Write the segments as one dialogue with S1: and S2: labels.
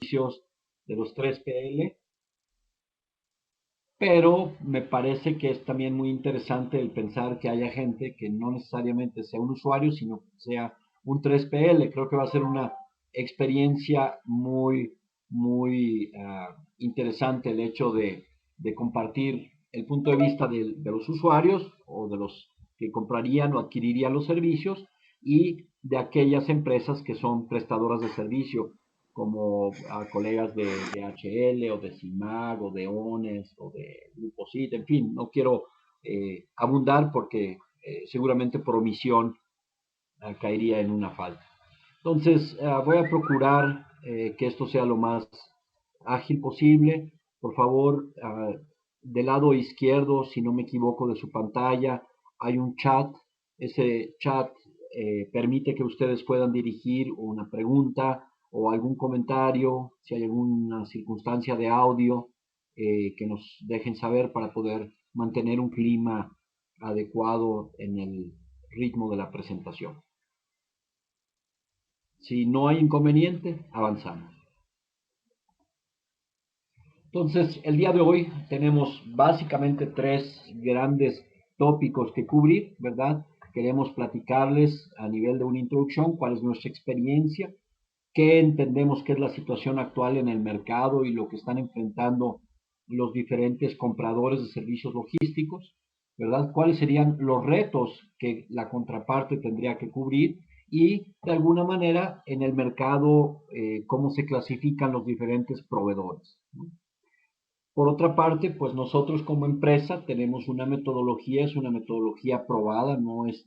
S1: servicios de los 3PL, pero me parece que es también muy interesante el pensar que haya gente que no necesariamente sea un usuario, sino que sea un 3PL. Creo que va a ser una experiencia muy interesante el hecho de compartir el punto de vista de los usuarios o de los que comprarían o adquirirían los servicios y de aquellas empresas que son prestadoras de servicio, como a colegas de DHL o de CIMAG o de ONES o de Grupo CIT, en fin, no quiero abundar porque seguramente por omisión caería en una falta. Entonces, voy a procurar que esto sea lo más ágil posible. Por favor, del lado izquierdo, si no me equivoco, de su pantalla, hay un chat. Ese chat permite que ustedes puedan dirigir una pregunta o algún comentario, si hay alguna circunstancia de audio, que nos dejen saber para poder mantener un clima adecuado en el ritmo de la presentación. Si no hay inconveniente, avanzamos. Entonces, el día de hoy tenemos básicamente tres grandes tópicos que cubrir, ¿verdad? Queremos platicarles a nivel de una introducción cuál es nuestra experiencia, qué entendemos que es la situación actual en el mercado y lo que están enfrentando los diferentes compradores de servicios logísticos, ¿verdad? ¿Cuáles serían los retos que la contraparte tendría que cubrir? Y de alguna manera en el mercado, cómo se clasifican los diferentes proveedores, ¿no? Por otra parte, pues nosotros como empresa tenemos una metodología, es una metodología probada, no es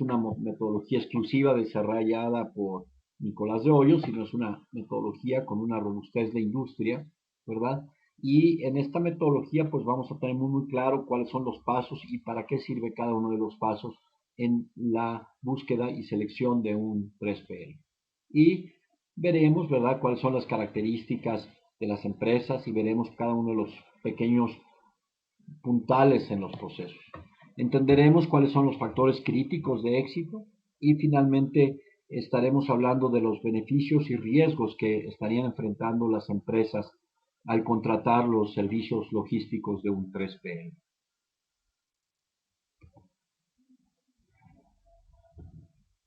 S1: una metodología exclusiva desarrollada por Nicolás de Hoyos, sino es una metodología con una robustez de industria, ¿verdad? Y en esta metodología pues vamos a tener muy claro cuáles son los pasos y para qué sirve cada uno de los pasos en la búsqueda y selección de un 3PL. Y veremos, ¿verdad?, cuáles son las características de las empresas y veremos cada uno de los pequeños puntales en los procesos. Entenderemos cuáles son los factores críticos de éxito y finalmente estaremos hablando de los beneficios y riesgos que estarían enfrentando las empresas al contratar los servicios logísticos de un 3PL.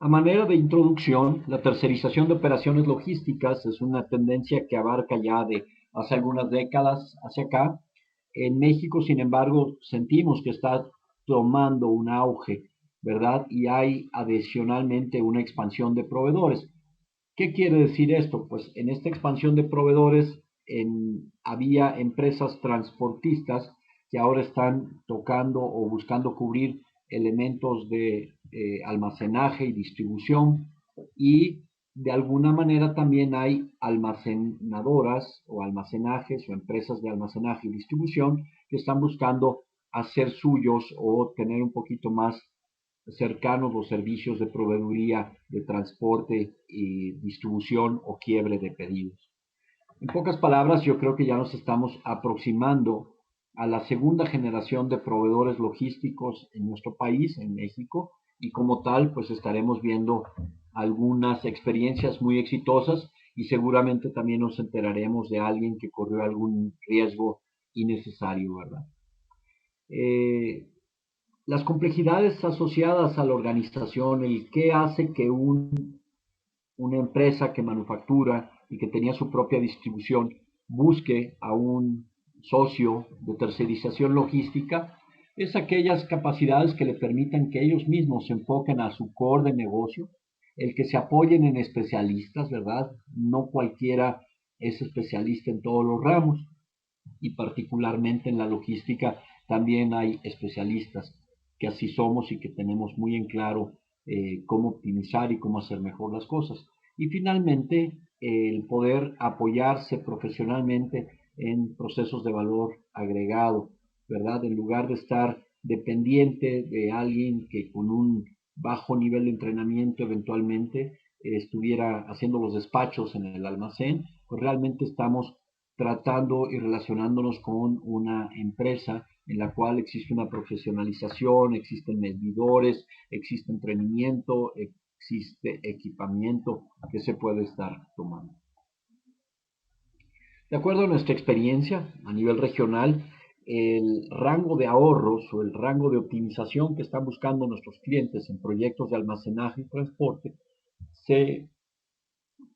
S1: A manera de introducción, la tercerización de operaciones logísticas es una tendencia que abarca ya de hace algunas décadas hacia acá. En México, sin embargo, sentimos que está tomando un auge, ¿verdad? Y hay adicionalmente una expansión de proveedores. ¿Qué quiere decir esto? Pues en esta expansión de proveedores había empresas transportistas que ahora están tocando o buscando cubrir elementos de almacenaje y distribución, y de alguna manera también hay almacenadoras o almacenajes o empresas de almacenaje y distribución que están buscando hacer suyos o tener un poquito más cercanos los servicios de proveeduría de transporte y distribución o quiebre de pedidos. En pocas palabras, yo creo que ya nos estamos aproximando a la segunda generación de proveedores logísticos en nuestro país, en México, y como tal, pues estaremos viendo algunas experiencias muy exitosas y seguramente también nos enteraremos de alguien que corrió algún riesgo innecesario, ¿verdad? Las complejidades asociadas a la organización, el qué hace que una empresa que manufactura y que tenía su propia distribución busque a un socio de tercerización logística, es aquellas capacidades que le permitan que ellos mismos se enfoquen a su core de negocio, el que se apoyen en especialistas, ¿verdad? No cualquiera es especialista en todos los ramos y particularmente en la logística también hay especialistas que así somos y que tenemos muy en claro cómo optimizar y cómo hacer mejor las cosas. Y finalmente, el poder apoyarse profesionalmente en procesos de valor agregado, ¿verdad? En lugar de estar dependiente de alguien que con un bajo nivel de entrenamiento eventualmente estuviera haciendo los despachos en el almacén, pues realmente estamos tratando y relacionándonos con una empresa en la cual existe una profesionalización, existen medidores, existe entrenamiento, existe equipamiento que se puede estar tomando. De acuerdo a nuestra experiencia a nivel regional, el rango de ahorros o el rango de optimización que están buscando nuestros clientes en proyectos de almacenaje y transporte se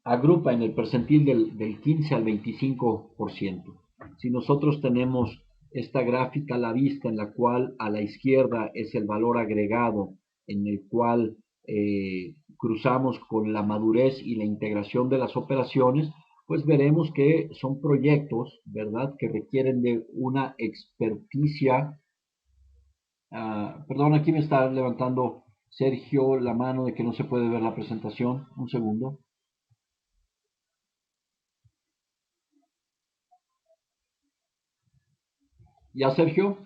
S1: agrupa en el percentil del 15 al 25%. Si nosotros tenemos esta gráfica a la vista en la cual a la izquierda es el valor agregado, en el cual cruzamos con la madurez y la integración de las operaciones, pues veremos que son proyectos, ¿verdad?, que requieren de una experticia. Perdón, aquí me está levantando Sergio la mano de que no se puede ver la presentación. Un segundo. ¿Ya, Sergio?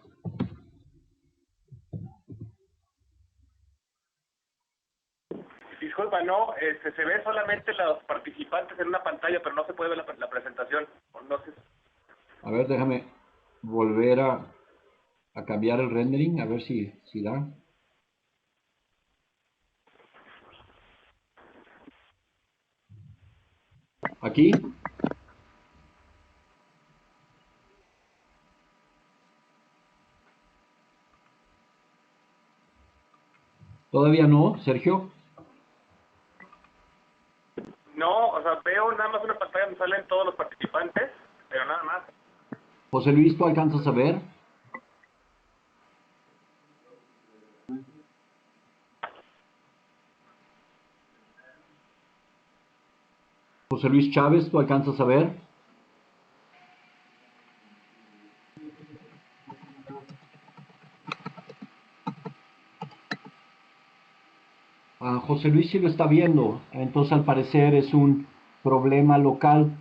S2: Disculpa, no, se ve solamente los participantes en una pantalla, pero no se puede ver la presentación. No sé.
S1: A ver, déjame volver a cambiar el rendering, a ver si da. Aquí. Todavía no, Sergio.
S2: No, o sea, veo nada más una pantalla donde salen todos los participantes, pero nada más.
S1: José Luis, ¿tú alcanzas a ver? José Luis Chávez, ¿tú alcanzas a ver? José Luis sí lo está viendo, entonces al parecer es un problema local.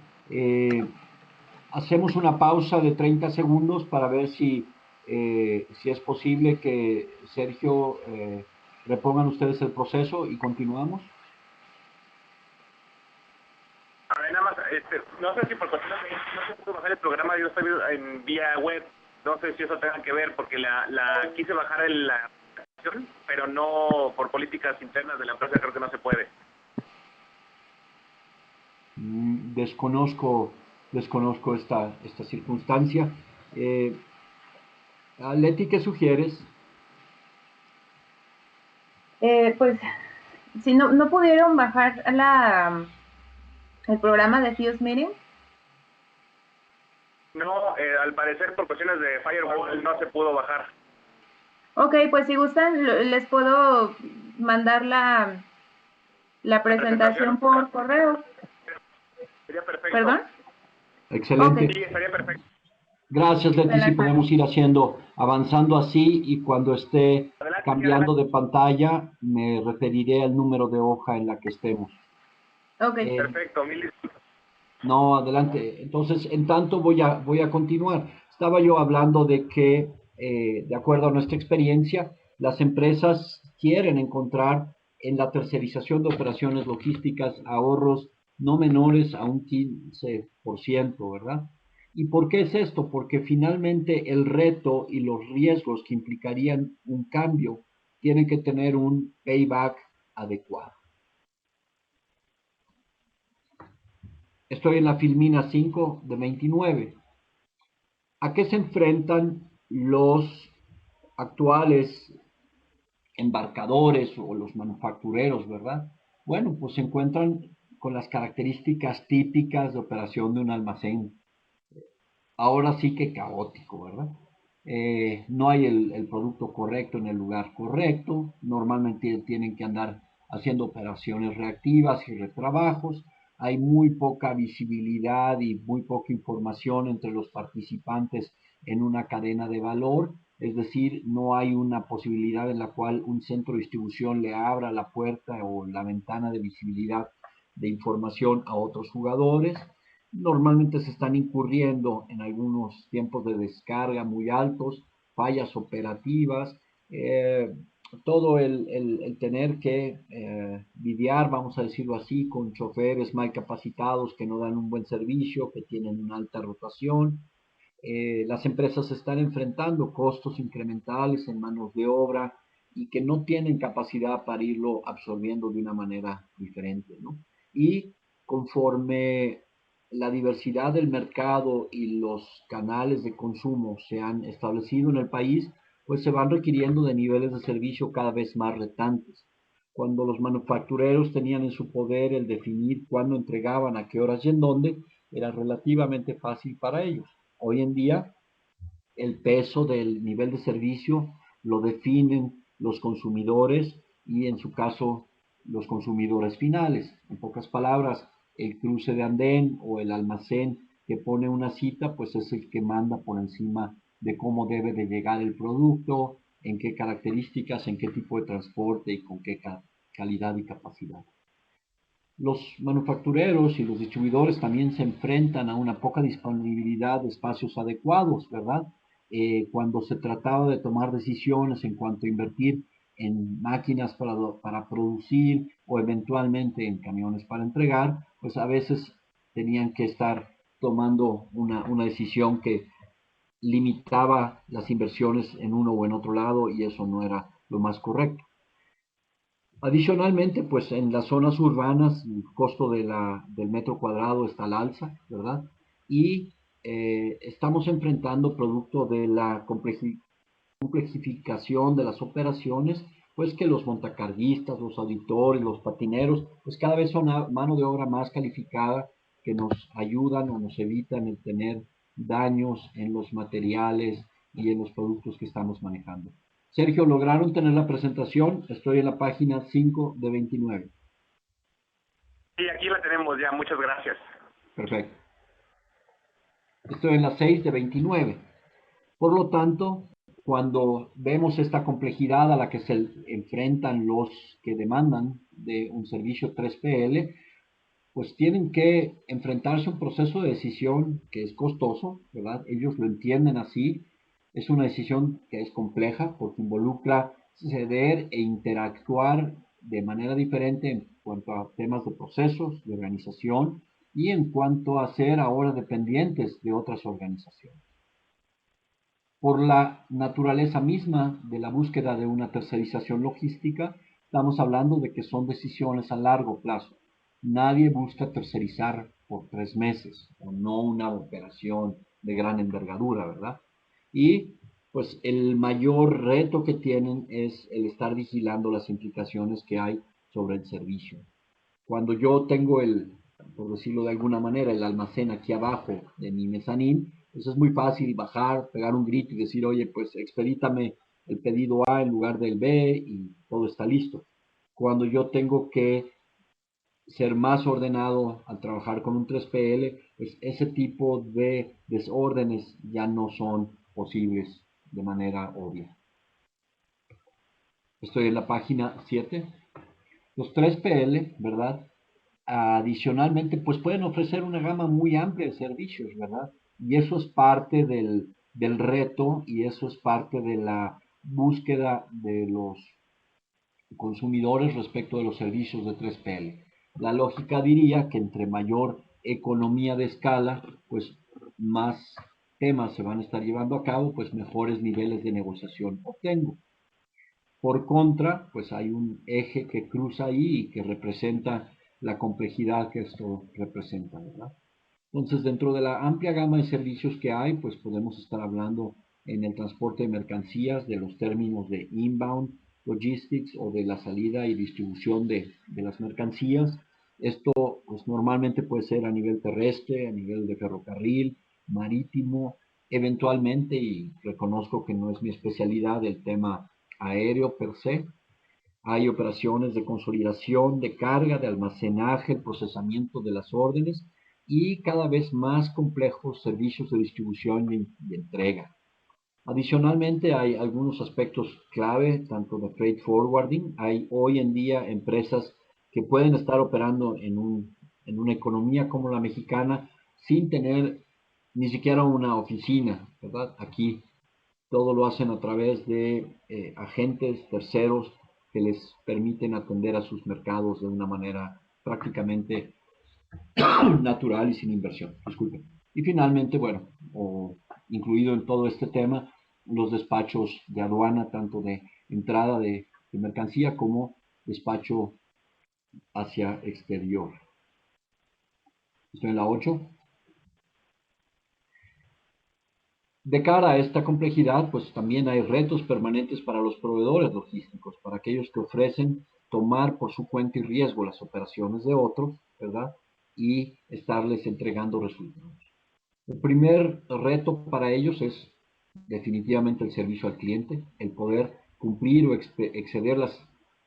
S1: Hacemos una pausa de 30 segundos para ver si es posible que Sergio repongan ustedes el proceso y continuamos.
S2: A ver, nada más, no sé si por cuestiones de no se pudo bajar el programa, yo estoy en vía web, no sé si eso tenga que ver, porque la quise bajar en la aplicación, pero no por políticas internas de la empresa, creo que no se puede.
S1: Desconozco esta circunstancia. Leti, ¿qué sugieres?
S3: Pues si no pudieron bajar el programa de Fuse Meeting.
S2: No, al parecer por cuestiones de firewall no se pudo bajar.
S3: Ok, pues si gustan, les puedo mandar la presentación por correo.
S2: Sería perfecto.
S3: ¿Perdón?
S1: Excelente.
S3: Ok.
S2: Sí, estaría perfecto.
S1: Gracias, Leti, si podemos ir avanzando así y cuando esté
S2: Adelante, sí,
S1: cambiando
S2: adelante.
S1: de pantalla me referiré al número de hoja en la que estemos.
S3: Ok.
S2: Perfecto, mil disculpas.
S1: No, adelante. Entonces, en tanto voy a continuar. Estaba yo hablando de que, de acuerdo a nuestra experiencia, las empresas quieren encontrar en la tercerización de operaciones logísticas ahorros no menores a un 15%, ¿verdad? ¿Y por qué es esto? Porque finalmente el reto y los riesgos que implicarían un cambio tienen que tener un payback adecuado. Estoy en la Filmina 5 de 29. ¿A qué se enfrentan los actuales embarcadores o los manufactureros, verdad? Bueno, pues se encuentran con las características típicas de operación de un almacén. Ahora sí que caótico, ¿verdad? No hay el producto correcto en el lugar correcto. Normalmente tienen que andar haciendo operaciones reactivas y retrabajos. Hay muy poca visibilidad y muy poca información entre los participantes en una cadena de valor. Es decir, no hay una posibilidad en la cual un centro de distribución le abra la puerta o la ventana de visibilidad de información a otros jugadores. Normalmente se están incurriendo en algunos tiempos de descarga muy altos, fallas operativas, eh, todo el tener que lidiar, vamos a decirlo así, con choferes mal capacitados que no dan un buen servicio, que tienen una alta rotación. Las empresas están enfrentando costos incrementales en manos de obra y que no tienen capacidad para irlo absorbiendo de una manera diferente, ¿no? Y conforme la diversidad del mercado y los canales de consumo se han establecido en el país, pues se van requiriendo de niveles de servicio cada vez más retantes. Cuando los manufactureros tenían en su poder el definir cuándo entregaban, a qué horas y en dónde, era relativamente fácil para ellos. Hoy en día, el peso del nivel de servicio lo definen los consumidores y en su caso los consumidores finales. En pocas palabras, el cruce de andén o el almacén que pone una cita, pues es el que manda por encima de cómo debe de llegar el producto, en qué características, en qué tipo de transporte y con qué calidad y capacidad. Los manufactureros y los distribuidores también se enfrentan a una poca disponibilidad de espacios adecuados, ¿verdad? Cuando se trataba de tomar decisiones en cuanto a invertir en máquinas para producir o eventualmente en camiones para entregar, pues a veces tenían que estar tomando una decisión que limitaba las inversiones en uno o en otro lado y eso no era lo más correcto. Adicionalmente, pues en las zonas urbanas el costo del metro cuadrado está al alza, ¿verdad? Y estamos enfrentando, producto de la complejificación de las operaciones, pues que los montacarguistas, los auditores, los patineros, pues cada vez son mano de obra más calificada que nos ayudan o nos evitan el tener daños en los materiales y en los productos que estamos manejando. Sergio, ¿lograron tener la presentación? Estoy en la página 5 de 29.
S2: Sí, aquí la tenemos ya, muchas gracias.
S1: Perfecto. Estoy en la 6 de 29. Por lo tanto, cuando vemos esta complejidad a la que se enfrentan los que demandan de un servicio 3PL, pues tienen que enfrentarse a un proceso de decisión que es costoso, ¿verdad? Ellos lo entienden así. Es una decisión que es compleja porque involucra ceder e interactuar de manera diferente en cuanto a temas de procesos, de organización y en cuanto a ser ahora dependientes de otras organizaciones. Por la naturaleza misma de la búsqueda de una tercerización logística, estamos hablando de que son decisiones a largo plazo. Nadie busca tercerizar por 3 meses o no una operación de gran envergadura, ¿verdad? Y pues el mayor reto que tienen es el estar vigilando las implicaciones que hay sobre el servicio. Cuando yo tengo por decirlo de alguna manera, el almacén aquí abajo de mi mezanín, pues es muy fácil bajar, pegar un grito y decir, oye, pues expedítame el pedido A en lugar del B y todo está listo. Cuando yo tengo que ser más ordenado al trabajar con un 3PL, pues ese tipo de desórdenes ya no son posibles de manera obvia. Estoy en la página 7. Los 3PL, ¿verdad? Adicionalmente, pues pueden ofrecer una gama muy amplia de servicios, ¿verdad? Y eso es parte del reto y eso es parte de la búsqueda de los consumidores respecto de los servicios de 3PL. La lógica diría que entre mayor economía de escala, pues más temas se van a estar llevando a cabo, pues mejores niveles de negociación obtengo. Por contra, pues hay un eje que cruza ahí y que representa la complejidad que esto representa, ¿verdad? Entonces, dentro de la amplia gama de servicios que hay, pues podemos estar hablando en el transporte de mercancías, de los términos de inbound logistics o de la salida y distribución de las mercancías. Esto, pues normalmente puede ser a nivel terrestre, a nivel de ferrocarril, marítimo, eventualmente, y reconozco que no es mi especialidad el tema aéreo per se. Hay operaciones de consolidación de carga, de almacenaje, el procesamiento de las órdenes y cada vez más complejos servicios de distribución y entrega. Adicionalmente, hay algunos aspectos clave, tanto de freight forwarding. Hay hoy en día empresas que pueden estar operando en una economía como la mexicana sin tener ni siquiera una oficina, ¿verdad? Aquí todo lo hacen a través de agentes terceros que les permiten atender a sus mercados de una manera prácticamente natural y sin inversión. Disculpen. Y finalmente, bueno, incluido en todo este tema, los despachos de aduana, tanto de entrada de mercancía como despacho hacia exterior. Estoy en la 8. De cara a esta complejidad, pues también hay retos permanentes para los proveedores logísticos, para aquellos que ofrecen tomar por su cuenta y riesgo las operaciones de otros, ¿verdad? Y estarles entregando resultados. El primer reto para ellos es definitivamente el servicio al cliente, el poder cumplir o exceder las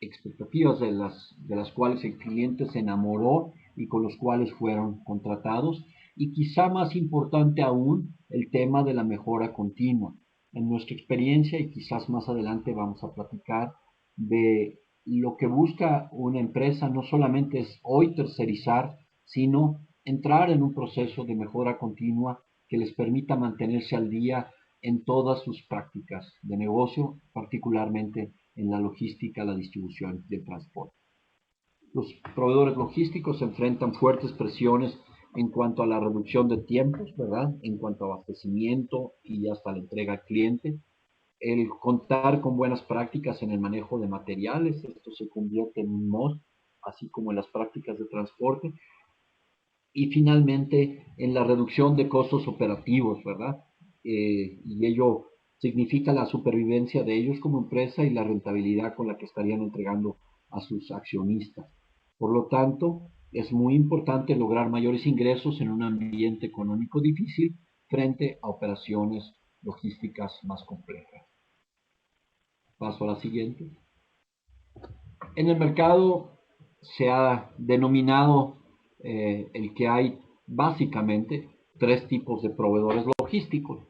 S1: expectativas de las cuales el cliente se enamoró y con los cuales fueron contratados. Y quizá más importante aún, el tema de la mejora continua. En nuestra experiencia, y quizás más adelante vamos a platicar de lo que busca una empresa, no solamente es hoy tercerizar, sino entrar en un proceso de mejora continua que les permita mantenerse al día en todas sus prácticas de negocio, particularmente en la logística, la distribución y el transporte. Los proveedores logísticos se enfrentan fuertes presiones en cuanto a la reducción de tiempos, ¿verdad? En cuanto a abastecimiento y hasta la entrega al cliente. El contar con buenas prácticas en el manejo de materiales, esto se convierte en un must, así como en las prácticas de transporte. Y finalmente en la reducción de costos operativos, ¿verdad? Y ello significa la supervivencia de ellos como empresa y la rentabilidad con la que estarían entregando a sus accionistas. Por lo tanto, es muy importante lograr mayores ingresos en un ambiente económico difícil frente a operaciones logísticas más complejas. Paso a la siguiente. En el mercado se ha denominado el que hay básicamente tres tipos de proveedores logísticos.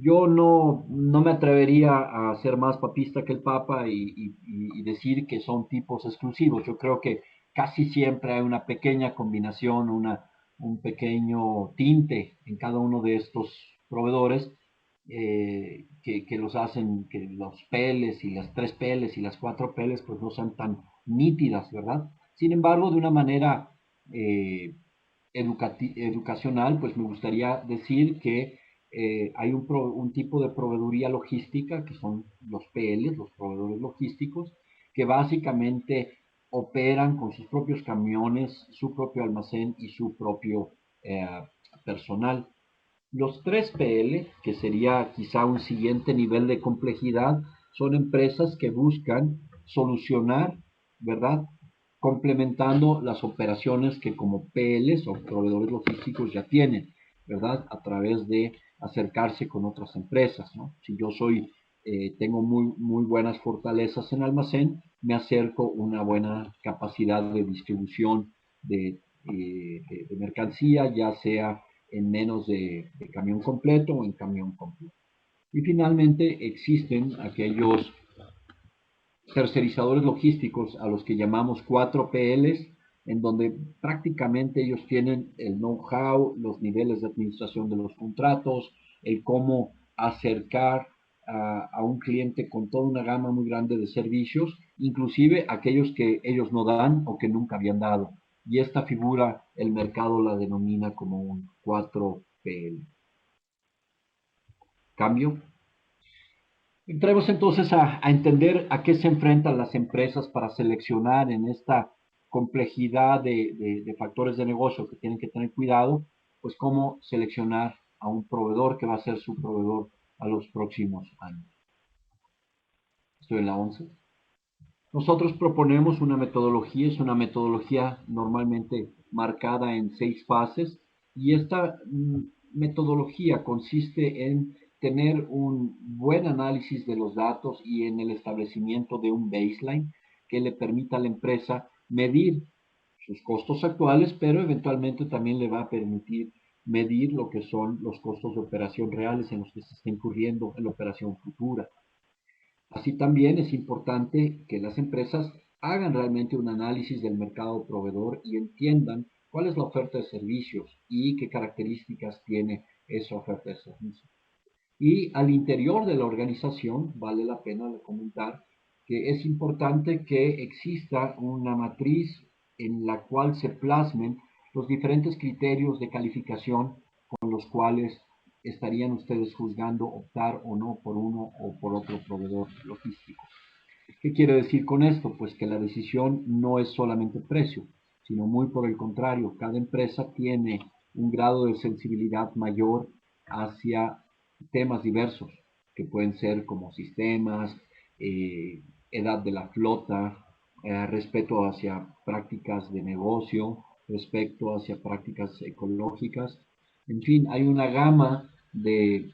S1: Yo no me atrevería a ser más papista que el Papa y decir que son tipos exclusivos. Yo creo que casi siempre hay una pequeña combinación, un pequeño tinte en cada uno de estos proveedores que los hacen que los PLs y las 3 PLs y las 4 PLs pues no sean tan nítidas, ¿verdad? Sin embargo, de una manera educacional, pues me gustaría decir que hay un tipo de proveeduría logística que son los PLs, los proveedores logísticos, que básicamente operan con sus propios camiones, su propio almacén y su propio personal. Los 3PL, que sería quizá un siguiente nivel de complejidad, son empresas que buscan solucionar, ¿verdad? Complementando las operaciones que como PLs o proveedores logísticos ya tienen, ¿verdad? A través de acercarse con otras empresas, ¿no? Si yo tengo muy buenas fortalezas en almacén, me acerco a una buena capacidad de distribución de mercancía, ya sea en menos de camión completo o en camión completo. Y finalmente existen aquellos tercerizadores logísticos a los que llamamos 4PLs, en donde prácticamente ellos tienen el know-how, los niveles de administración de los contratos, el cómo acercar a un cliente con toda una gama muy grande de servicios, inclusive aquellos que ellos no dan o que nunca habían dado. Y esta figura el mercado la denomina como un 4PL. Cambio. Entremos entonces a entender a qué se enfrentan las empresas para seleccionar en esta complejidad de factores de negocio que tienen que tener cuidado, pues cómo seleccionar a un proveedor que va a ser su proveedor a los próximos años. Estoy en la 11. Nosotros proponemos una metodología, es una metodología normalmente marcada en 6 fases y esta metodología consiste en tener un buen análisis de los datos y en el establecimiento de un baseline que le permita a la empresa medir sus costos actuales, pero eventualmente también le va a permitir medir lo que son los costos de operación reales en los que se está incurriendo en la operación futura. Así también es importante que las empresas hagan realmente un análisis del mercado proveedor y entiendan cuál es la oferta de servicios y qué características tiene esa oferta de servicios. Y al interior de la organización, vale la pena comentar que es importante que exista una matriz en la cual se plasmen los diferentes criterios de calificación con los cuales estarían ustedes juzgando optar o no por uno o por otro proveedor logístico. ¿Qué quiere decir con esto? Pues que la decisión no es solamente precio, sino muy por el contrario, cada empresa tiene un grado de sensibilidad mayor hacia temas diversos, que pueden ser como sistemas, edad de la flota, respeto hacia prácticas de negocio, respecto hacia prácticas ecológicas. En fin, hay una gama de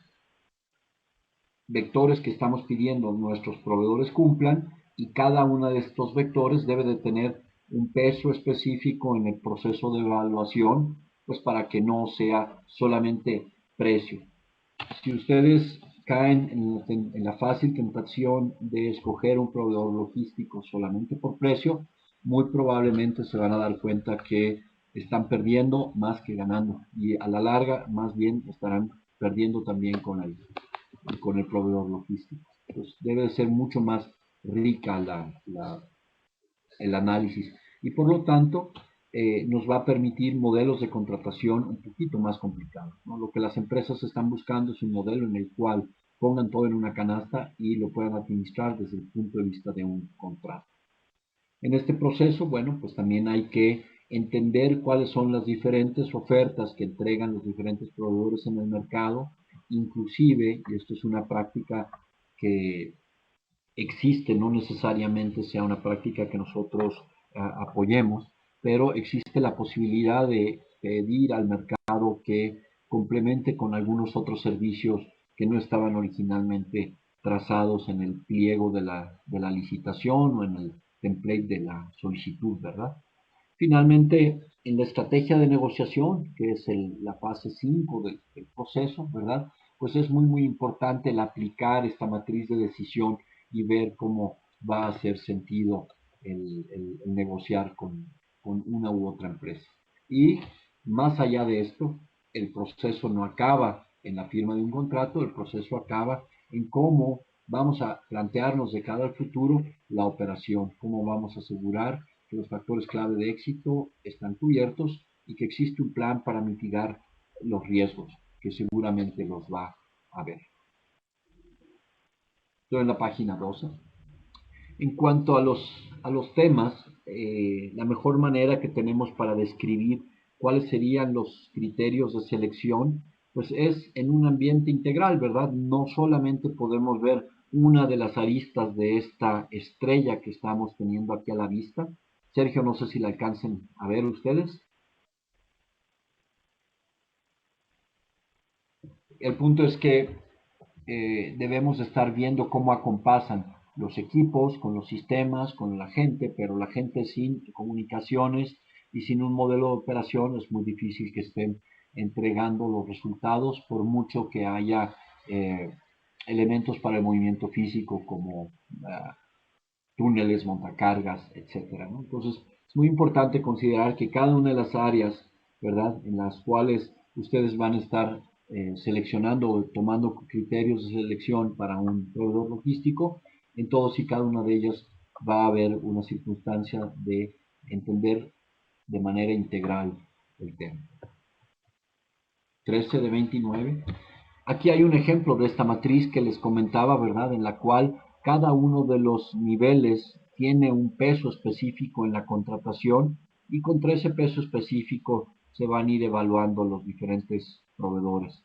S1: vectores que estamos pidiendo nuestros proveedores cumplan, y cada uno de estos vectores debe de tener un peso específico en el proceso de evaluación, pues para que no sea solamente precio. Si ustedes caen en la fácil tentación de escoger un proveedor logístico solamente por precio, muy probablemente se van a dar cuenta que están perdiendo más que ganando, y a la larga más bien estarán perdiendo también con el proveedor logístico. Entonces debe ser mucho más rica el análisis, y por lo tanto nos va a permitir modelos de contratación un poquito más complicados, ¿no? Lo que las empresas están buscando es un modelo en el cual pongan todo en una canasta y lo puedan administrar desde el punto de vista de un contrato. En este proceso, bueno, pues también hay que entender cuáles son las diferentes ofertas que entregan los diferentes proveedores en el mercado, inclusive, y esto es una práctica que existe, no necesariamente sea una práctica que nosotros apoyemos, pero existe la posibilidad de pedir al mercado que complemente con algunos otros servicios que no estaban originalmente trazados en el pliego de la licitación o en el template de la solicitud, ¿verdad? Finalmente, en la estrategia de negociación, que es la fase 5 del proceso, ¿verdad? Pues es muy importante el aplicar esta matriz de decisión y ver cómo va a hacer sentido el negociar con una u otra empresa. Y más allá de esto, el proceso no acaba en la firma de un contrato, el proceso acaba en cómo vamos a plantearnos de cara al futuro la operación, cómo vamos a asegurar que los factores clave de éxito están cubiertos y que existe un plan para mitigar los riesgos, que seguramente los va a haber. Estoy en la página 12. En cuanto a los temas, la mejor manera que tenemos para describir cuáles serían los criterios de selección, pues es en un ambiente integral, ¿verdad? No solamente podemos ver una de las aristas de esta estrella que estamos teniendo aquí a la vista. Sergio, no sé si la alcancen a ver ustedes. El punto es que debemos estar viendo cómo acompasan los equipos con los sistemas, con la gente, pero la gente sin comunicaciones y sin un modelo de operación es muy difícil que estén entregando los resultados, por mucho que haya elementos para el movimiento físico como túneles, montacargas, etcétera, ¿no? Entonces, es muy importante considerar que cada una de las áreas, ¿verdad?, en las cuales ustedes van a estar seleccionando o tomando criterios de selección para un proveedor logístico, en todos y cada una de ellas va a haber una circunstancia de entender de manera integral el tema. 13 de 29. Aquí hay un ejemplo de esta matriz que les comentaba, ¿verdad?, en la cual cada uno de los niveles tiene un peso específico en la contratación, y contra ese peso específico se van a ir evaluando los diferentes proveedores.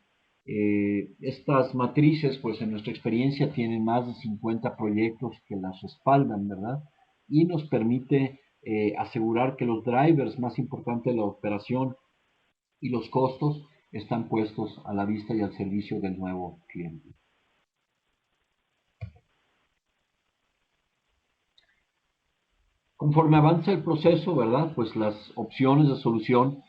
S1: Estas matrices, pues en nuestra experiencia, tienen más de 50 proyectos que las respaldan, ¿verdad? Y nos permite asegurar que los drivers más importantes de la operación y los costos están puestos a la vista y al servicio del nuevo cliente. Conforme avanza el proceso, ¿verdad? Pues las opciones de solución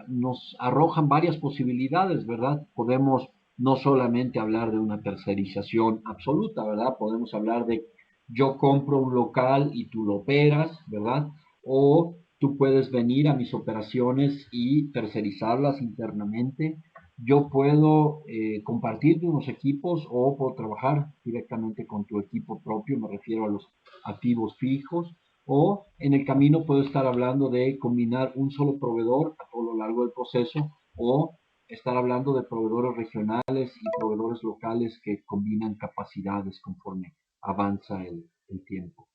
S1: nos arrojan varias posibilidades, ¿verdad? Podemos no solamente hablar de una tercerización absoluta, ¿verdad? Podemos hablar de yo compro un local y tú lo operas, ¿verdad? O tú puedes venir a mis operaciones y tercerizarlas internamente. Yo puedo compartir de unos equipos o puedo trabajar directamente con tu equipo propio, me refiero a los activos fijos. O en el camino puedo estar hablando de combinar un solo proveedor a todo lo largo del proceso, o estar hablando de proveedores regionales y proveedores locales que combinan capacidades conforme avanza el tiempo.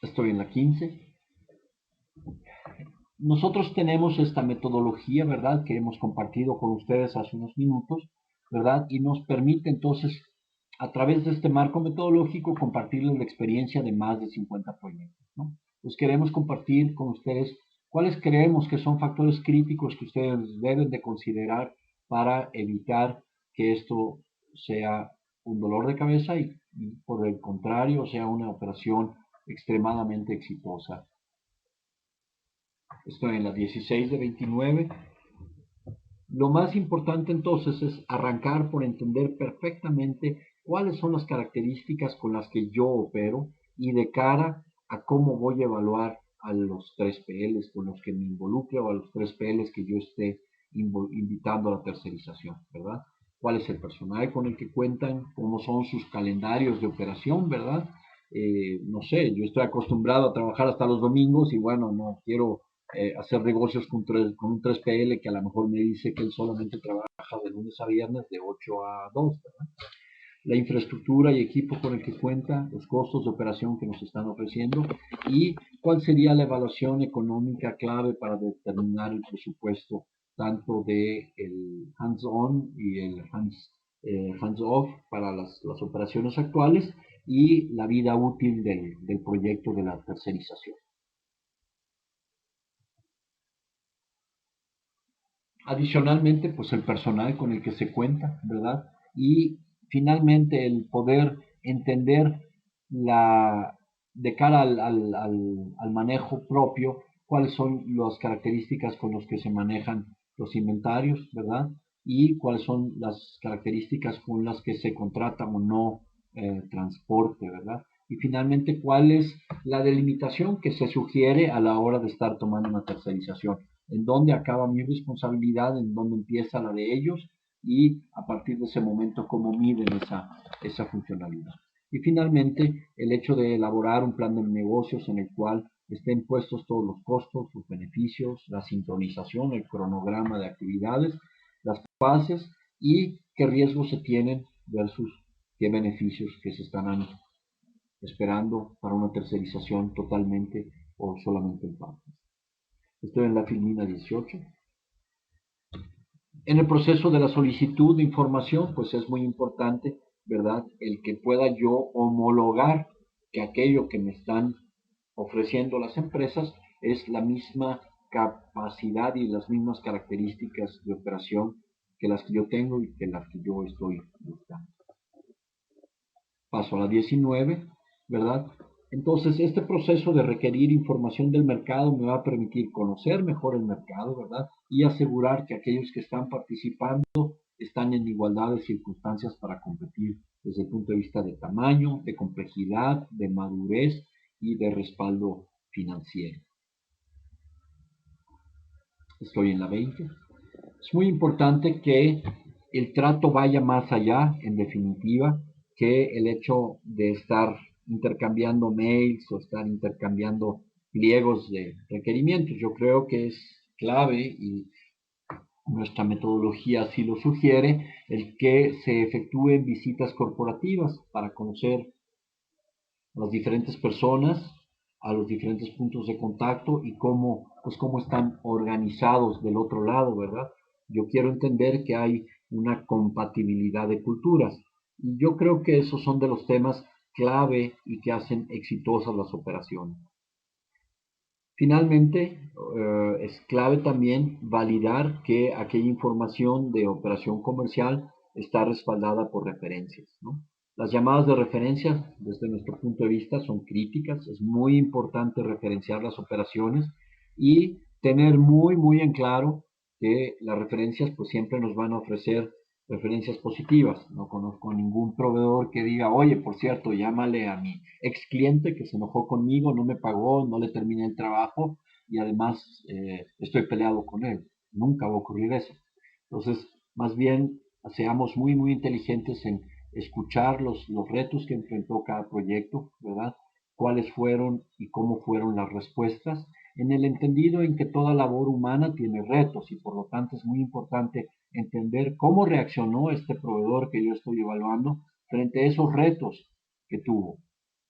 S1: Estoy en la 15. nosotros tenemos esta metodología, ¿verdad? Que hemos compartido con ustedes hace unos minutos, ¿verdad? Y nos permite entonces, a través de este marco metodológico, compartirles la experiencia de más de 50 proyectos, ¿no? Pues queremos compartir con ustedes cuáles creemos que son factores críticos que ustedes deben de considerar para evitar que esto sea un dolor de cabeza y por el contrario sea una operación extremadamente exitosa. Estoy en la 16 de 29. Lo más importante entonces es arrancar por entender perfectamente cuáles son las características con las que yo opero y de cara a cómo voy a evaluar a los 3PLs con los que me involucre o a los 3PLs que yo esté invitando a la tercerización, ¿verdad? ¿Cuál es el personal con el que cuentan? ¿Cómo son sus calendarios de operación, verdad? No sé, yo estoy acostumbrado a trabajar hasta los domingos y bueno, no quiero hacer negocios con un 3PL que a lo mejor me dice que él solamente trabaja de lunes a viernes de 8 a 2, ¿verdad? La infraestructura y equipo con el que cuenta, los costos de operación que nos están ofreciendo y cuál sería la evaluación económica clave para determinar el presupuesto tanto de el hands-on y el hands-off para las operaciones actuales y la vida útil del proyecto de la tercerización. Adicionalmente, pues el personal con el que se cuenta, ¿verdad? Y finalmente el poder entender de cara al manejo propio, cuáles son las características con las que se manejan los inventarios, ¿verdad? Y cuáles son las características con las que se contrata o no transporte, ¿verdad? Y finalmente, cuál es la delimitación que se sugiere a la hora de estar tomando una tercerización, en dónde acaba mi responsabilidad, en dónde empieza la de ellos y a partir de ese momento cómo miden esa funcionalidad. Y finalmente el hecho de elaborar un plan de negocios en el cual estén puestos todos los costos, los beneficios, la sincronización, el cronograma de actividades, las fases y qué riesgos se tienen versus qué beneficios que se están esperando para una tercerización totalmente o solamente en partes. Estoy en la filmina 18. En el proceso de la solicitud de información, pues es muy importante, ¿verdad? El que pueda yo homologar que aquello que me están ofreciendo las empresas es la misma capacidad y las mismas características de operación que las que yo tengo y que las que yo estoy buscando. Paso a la 19, ¿verdad? Entonces, este proceso de requerir información del mercado me va a permitir conocer mejor el mercado, ¿verdad? Y asegurar que aquellos que están participando están en igualdad de circunstancias para competir desde el punto de vista de tamaño, de complejidad, de madurez y de respaldo financiero. Estoy en la 20. Es muy importante que el trato vaya más allá, en definitiva, que el hecho de estar intercambiando mails o estar intercambiando pliegos de requerimientos. Yo creo que es clave y nuestra metodología así lo sugiere, el que se efectúen visitas corporativas para conocer a las diferentes personas, a los diferentes puntos de contacto y cómo están organizados del otro lado, ¿verdad? Yo quiero entender que hay una compatibilidad de culturas y yo creo que esos son de los temas clave y que hacen exitosas las operaciones. Finalmente, es clave también validar que aquella información de operación comercial está respaldada por referencias, ¿no? Las llamadas de referencia, desde nuestro punto de vista, son críticas. Es muy importante referenciar las operaciones y tener muy en claro que las referencias pues siempre nos van a ofrecer referencias positivas. No conozco a ningún proveedor que diga, oye, por cierto, llámale a mi ex cliente que se enojó conmigo, no me pagó, no le terminé el trabajo y además estoy peleado con él. Nunca va a ocurrir eso. Entonces, más bien, seamos muy inteligentes en escuchar los retos que enfrentó cada proyecto, ¿verdad? Cuáles fueron y cómo fueron las respuestas, en el entendido en que toda labor humana tiene retos y por lo tanto es muy importante entender cómo reaccionó este proveedor que yo estoy evaluando frente a esos retos que tuvo.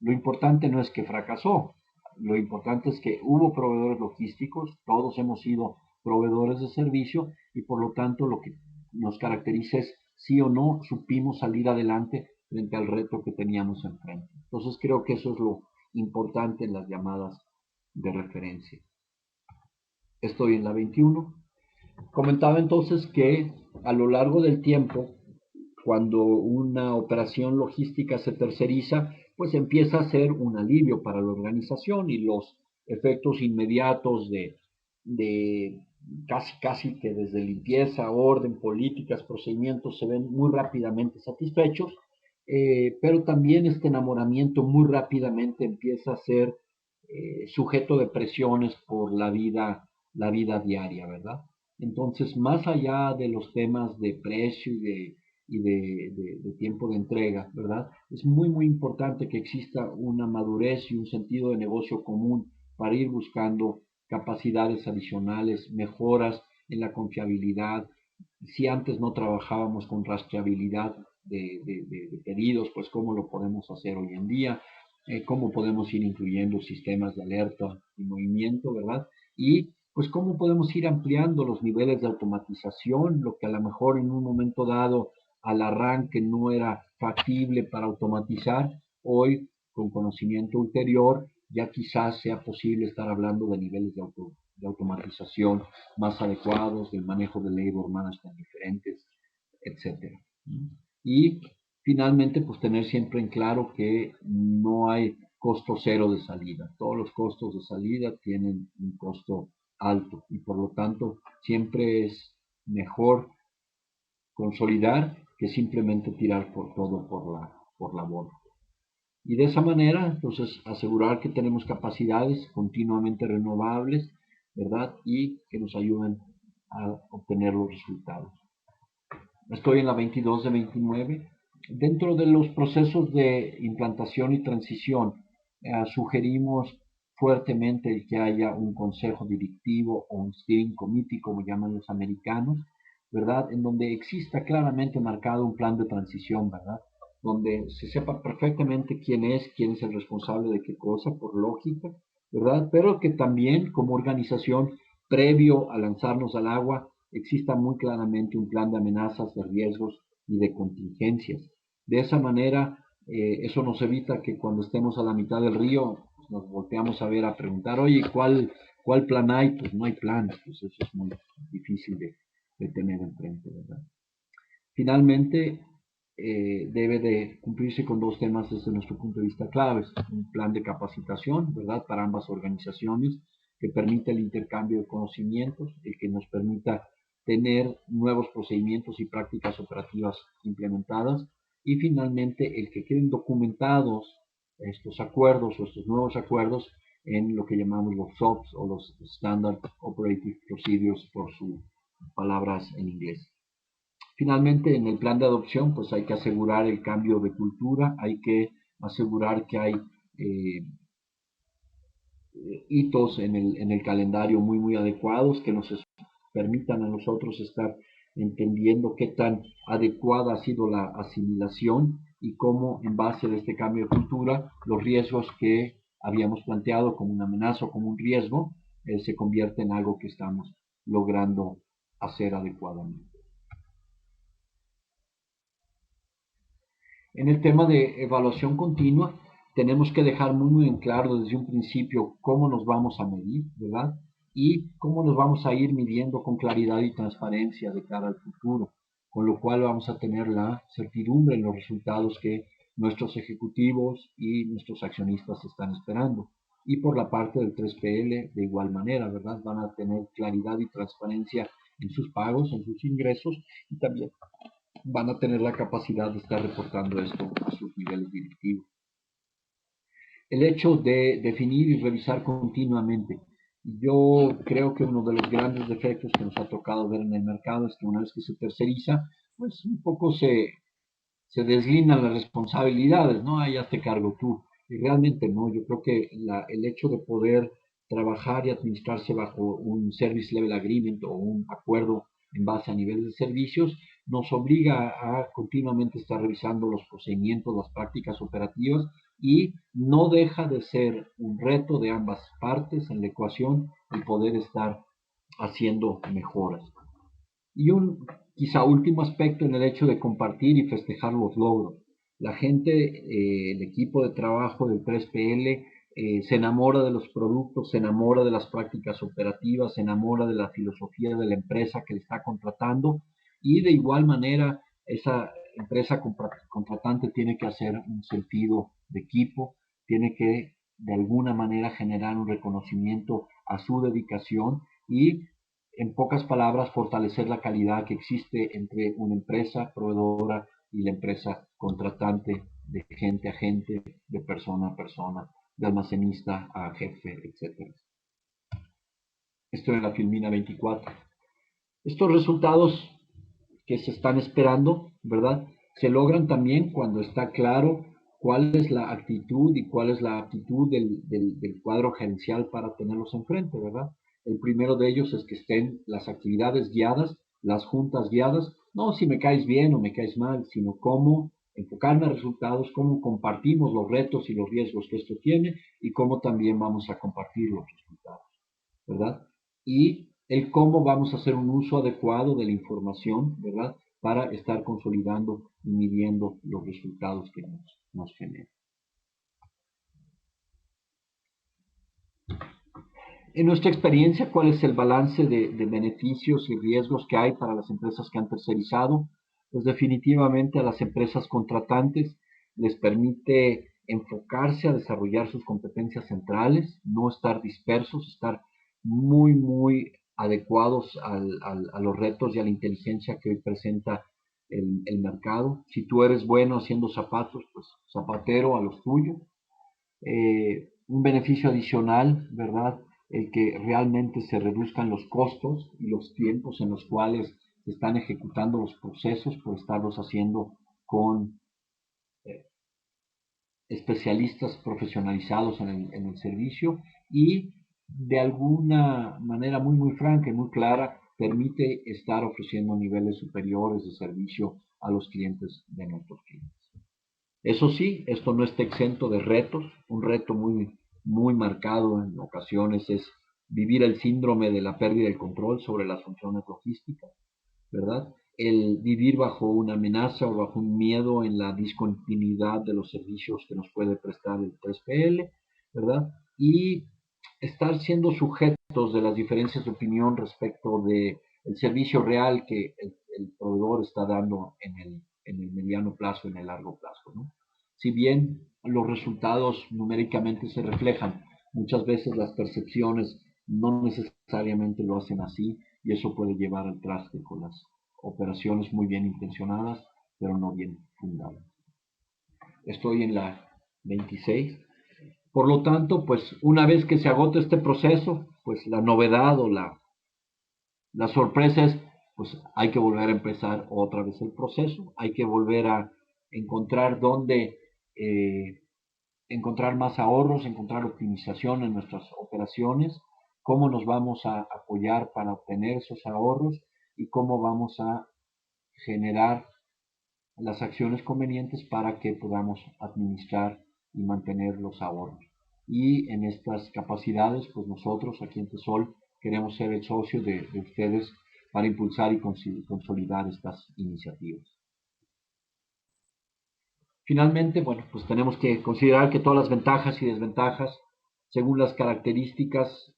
S1: Lo importante no es que fracasó, lo importante es que hubo proveedores logísticos, todos hemos sido proveedores de servicio y por lo tanto lo que nos caracteriza es sí o no supimos salir adelante frente al reto que teníamos enfrente. Entonces creo que eso es lo importante en las llamadas de referencia. Estoy en la 21. Comentaba entonces que a lo largo del tiempo, cuando una operación logística se terceriza, pues empieza a ser un alivio para la organización y los efectos inmediatos de casi que desde limpieza, orden, políticas, procedimientos se ven muy rápidamente satisfechos, pero también este enamoramiento muy rápidamente empieza a ser sujeto de presiones por la vida diaria, ¿verdad? Entonces, más allá de los temas de precio y de tiempo de entrega, ¿verdad? Es muy importante que exista una madurez y un sentido de negocio común para ir buscando capacidades adicionales, mejoras en la confiabilidad. Si antes no trabajábamos con rastreabilidad de pedidos, pues cómo lo podemos hacer hoy en día, cómo podemos ir incluyendo sistemas de alerta y movimiento, ¿verdad? Y pues cómo podemos ir ampliando los niveles de automatización, lo que a lo mejor en un momento dado al arranque no era factible para automatizar, hoy con conocimiento ulterior ya quizás sea posible estar hablando de niveles de automatización más adecuados, del manejo de labor management diferentes, etcétera. Y finalmente, pues tener siempre en claro que no hay costo cero de salida. Todos los costos de salida tienen un costo alto y por lo tanto siempre es mejor consolidar que simplemente tirar por todo por la borda. Y de esa manera, entonces, asegurar que tenemos capacidades continuamente renovables, ¿verdad? Y que nos ayuden a obtener los resultados. Estoy en la 22 de 29. Dentro de los procesos de implantación y transición, sugerimos fuertemente el que haya un consejo directivo o un steering committee, como llaman los americanos, ¿verdad? En donde exista claramente marcado un plan de transición, ¿verdad? Donde se sepa perfectamente quién es el responsable de qué cosa, por lógica, ¿verdad? Pero que también como organización, previo a lanzarnos al agua, exista muy claramente un plan de amenazas, de riesgos y de contingencias. De esa manera, eso nos evita que cuando estemos a la mitad del río, pues nos volteamos a ver a preguntar, oye, ¿cuál plan hay? Pues no hay plan, pues eso es muy difícil de tener enfrente, ¿verdad? Finalmente, debe de cumplirse con dos temas desde nuestro punto de vista claves. Un plan de capacitación, ¿verdad?, para ambas organizaciones, que permita el intercambio de conocimientos, el que nos permita tener nuevos procedimientos y prácticas operativas implementadas, y finalmente el que queden documentados estos acuerdos o estos nuevos acuerdos en lo que llamamos los SOPs o los Standard Operative Procedures por sus palabras en inglés. Finalmente, en el plan de adopción, pues hay que asegurar el cambio de cultura, hay que asegurar que hay hitos en el calendario muy adecuados que nos permitan a nosotros estar entendiendo qué tan adecuada ha sido la asimilación y cómo en base a este cambio de cultura los riesgos que habíamos planteado como una amenaza o como un riesgo se convierte en algo que estamos logrando hacer adecuadamente. En el tema de evaluación continua, tenemos que dejar muy en claro desde un principio cómo nos vamos a medir, ¿verdad? Y cómo nos vamos a ir midiendo con claridad y transparencia de cara al futuro, con lo cual vamos a tener la certidumbre en los resultados que nuestros ejecutivos y nuestros accionistas están esperando. Y por la parte del 3PL, de igual manera, ¿verdad? Van a tener claridad y transparencia en sus pagos, en sus ingresos y también van a tener la capacidad de estar reportando esto a sus niveles directivos. El hecho de definir y revisar continuamente. Yo creo que uno de los grandes defectos que nos ha tocado ver en el mercado es que una vez que se terceriza, pues un poco se deslindan las responsabilidades, ¿no? Ahí hazte cargo tú. Y realmente no, yo creo que el hecho de poder trabajar y administrarse bajo un Service Level Agreement o un acuerdo en base a niveles de servicios nos obliga a continuamente estar revisando los procedimientos, las prácticas operativas y no deja de ser un reto de ambas partes en la ecuación el poder estar haciendo mejoras. Y un quizá último aspecto en el hecho de compartir y festejar los logros. La gente, el equipo de trabajo del 3PL se enamora de los productos, se enamora de las prácticas operativas, se enamora de la filosofía de la empresa que le está contratando y de igual manera esa empresa contratante tiene que hacer un sentido de equipo, tiene que de alguna manera generar un reconocimiento a su dedicación y en pocas palabras, fortalecer la calidad que existe entre una empresa proveedora y la empresa contratante, de gente a gente, de persona a persona, de almacenista a jefe, etc. Esto en la Filmina 24. Estos resultados que se están esperando, ¿verdad? Se logran también cuando está claro cuál es la actitud y cuál es la aptitud del cuadro gerencial para tenerlos enfrente, ¿verdad? El primero de ellos es que estén las actividades guiadas, las juntas guiadas, no si me caes bien o me caes mal, sino cómo enfocarme a resultados, cómo compartimos los retos y los riesgos que esto tiene y cómo también vamos a compartir los resultados, ¿verdad? Y el cómo vamos a hacer un uso adecuado de la información, ¿verdad? Para estar consolidando y midiendo los resultados que nos generan. En nuestra experiencia, ¿cuál es el balance de beneficios y riesgos que hay para las empresas que han tercerizado? Pues definitivamente a las empresas contratantes les permite enfocarse a desarrollar sus competencias centrales, no estar dispersos, estar muy adecuados a los retos y a la inteligencia que hoy presenta el mercado. Si tú eres bueno haciendo zapatos, pues zapatero a los tuyos. Un beneficio adicional, ¿verdad? El que realmente se reduzcan los costos y los tiempos en los cuales se están ejecutando los procesos por estarlos haciendo con especialistas profesionalizados en el servicio y de alguna manera muy franca y muy clara permite estar ofreciendo niveles superiores de servicio a los clientes de nuestros clientes. Eso sí, esto no está exento de retos. Un reto muy marcado en ocasiones es vivir el síndrome de la pérdida del control sobre las funciones logísticas, ¿verdad? El vivir bajo una amenaza o bajo un miedo en la discontinuidad de los servicios que nos puede prestar el 3PL, ¿verdad? Y estar siendo sujetos de las diferencias de opinión respecto del servicio real que el proveedor está dando en el mediano plazo, en el largo plazo, ¿no? Si bien los resultados numéricamente se reflejan, muchas veces las percepciones no necesariamente lo hacen así y eso puede llevar al traste con las operaciones muy bien intencionadas, pero no bien fundadas. Estoy en la 26. Por lo tanto, pues una vez que se agota este proceso, pues la novedad o la sorpresa es, pues hay que volver a empezar otra vez el proceso, hay que volver a encontrar dónde encontrar más ahorros, encontrar optimización en nuestras operaciones, cómo nos vamos a apoyar para obtener esos ahorros y cómo vamos a generar las acciones convenientes para que podamos administrar y mantener los ahorros. Y en estas capacidades, pues nosotros aquí en TESOL queremos ser el socio de ustedes para impulsar y consolidar estas iniciativas. Finalmente, bueno, pues tenemos que considerar que todas las ventajas y desventajas, según las características,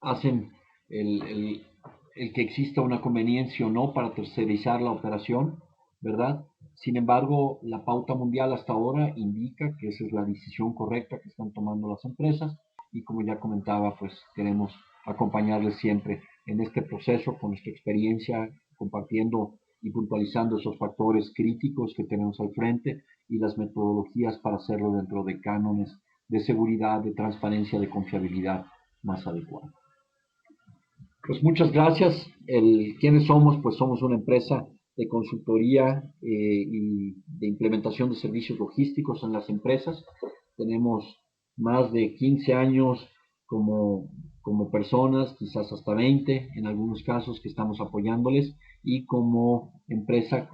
S1: hacen el que exista una conveniencia o no para tercerizar la operación, ¿verdad? Sin embargo, la pauta mundial hasta ahora indica que esa es la decisión correcta que están tomando las empresas y como ya comentaba, pues queremos acompañarles siempre en este proceso con nuestra experiencia, compartiendo y puntualizando esos factores críticos que tenemos al frente y las metodologías para hacerlo dentro de cánones de seguridad, de transparencia, de confiabilidad más adecuados. Pues muchas gracias. ¿Quiénes somos? Pues somos una empresa de consultoría y de implementación de servicios logísticos en las empresas. Tenemos más de 15 años como personas, quizás hasta 20 en algunos casos que estamos apoyándoles y como empresa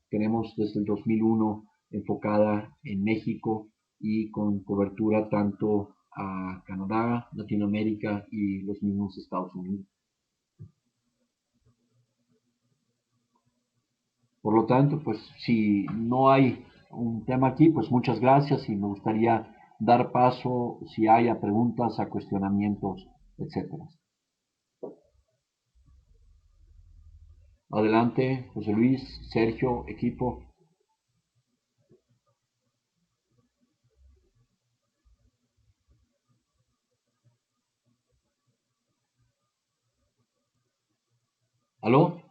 S1: tenemos desde el 2001 enfocada en México y con cobertura tanto a Canadá, Latinoamérica y los mismos Estados Unidos. Por lo tanto, pues si no hay un tema aquí, pues muchas gracias y me gustaría dar paso si haya preguntas, a cuestionamientos, etcétera. Adelante, José Luis, Sergio, equipo. ¿Aló?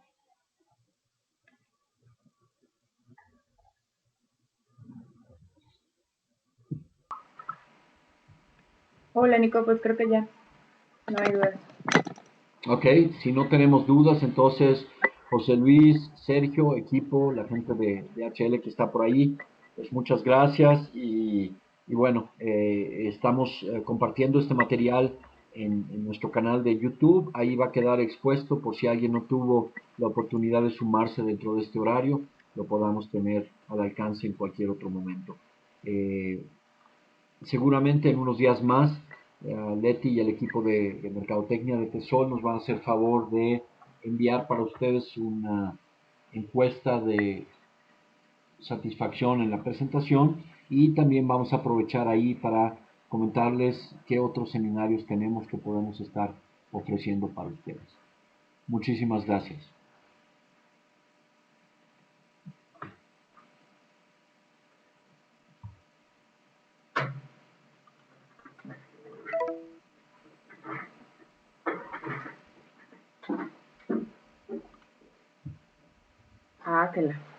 S3: Hola, Nico, pues creo que ya no hay dudas.
S1: Ok, si no tenemos dudas, entonces José Luis, Sergio, equipo, la gente de DHL que está por ahí, pues muchas gracias y bueno, estamos compartiendo este material en nuestro canal de YouTube, ahí va a quedar expuesto por si alguien no tuvo la oportunidad de sumarse dentro de este horario, lo podamos tener al alcance en cualquier otro momento. Seguramente en unos días más, Leti y el equipo de Mercadotecnia de Tesol nos van a hacer favor de enviar para ustedes una encuesta de satisfacción en la presentación y también vamos a aprovechar ahí para comentarles qué otros seminarios tenemos que podemos estar ofreciendo para ustedes. Muchísimas gracias.
S3: Ah, que la.